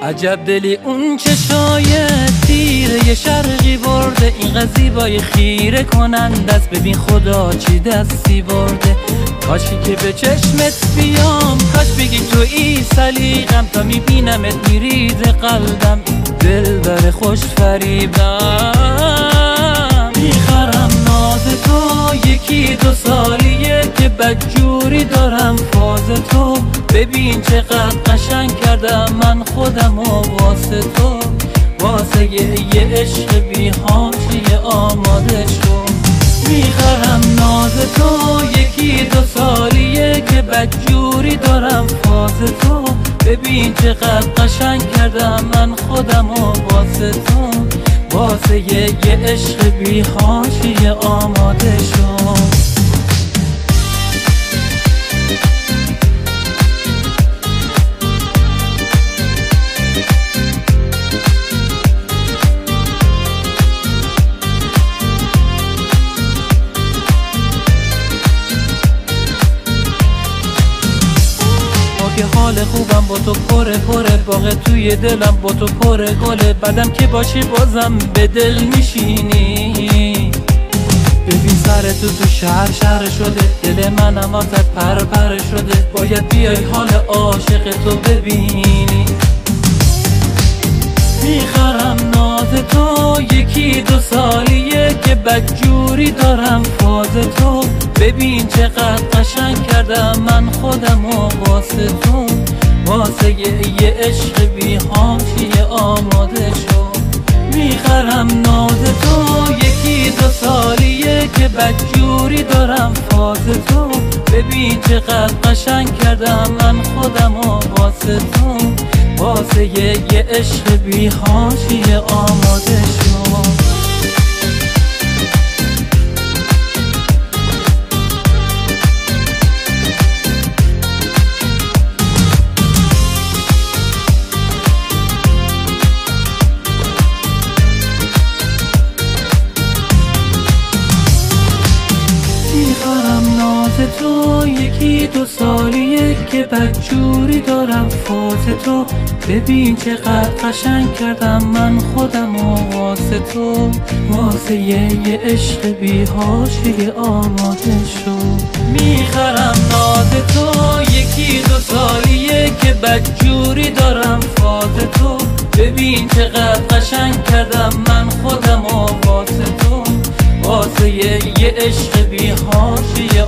عجب دلی اون چشای تیره یه شرقی برده، این زیبای خیره کنند است. ببین خدا چی دستی برده، کاشی که به چشمت بیام، کاش بگی تو ای سلیقم، تا میبینمت میریزه قلبم، دل بر خوش فریبم. میخرم ناز تو، یکی دو سالیه که بدجوری دارم فاز تو. ببین چقدر قشنگ کردم من خودم و واسه تو، واسه یه عشق بی حاشیه آماده شو. میخرم ناز تو، یکی دو سالیه که بدجوری دارم فاز تو. ببین چقدر قشنگ کردم من خودم و واسه تو، واسه یه عشق بی حاشیه آماده شو. که حال خوبم با تو پره پره، باغ توی دلم با تو پره گله، بعدم که باشی بازم به دل میشینی. ببین سر تو شهر شده، دل منم واسه پر شده، باید بیای حال عاشق تو ببینی. میخرم ناز تو، یکی دو سالیه که بدجوری دارم فاز تو. ببین چقدر قشنگ کردم من خودم و واسه تو، واسه یه عشق بی حاشیه آماده شو. میخرم ناز تو، یکی دو سالیه که بدجوری دارم فاز تو. ببین چقدر قشنگ کردم من خودم و واسه تو، واسه یه عشق بی حاشیه آماده شو. میخرم ناز تو، یکی دو سالیه که بدجوری دارم فاز تو. ببین چقدر قشنگ کردم من خودم و واسه تو، واسه یه عشق بی حاشیه آماده شو. میخرم ناز تو، یکی دو سالیه که بدجوری دارم فاز تو. ببین چقدر قشنگ کردم من خودم و واسه تو، واسه یه عشق بی حاشیه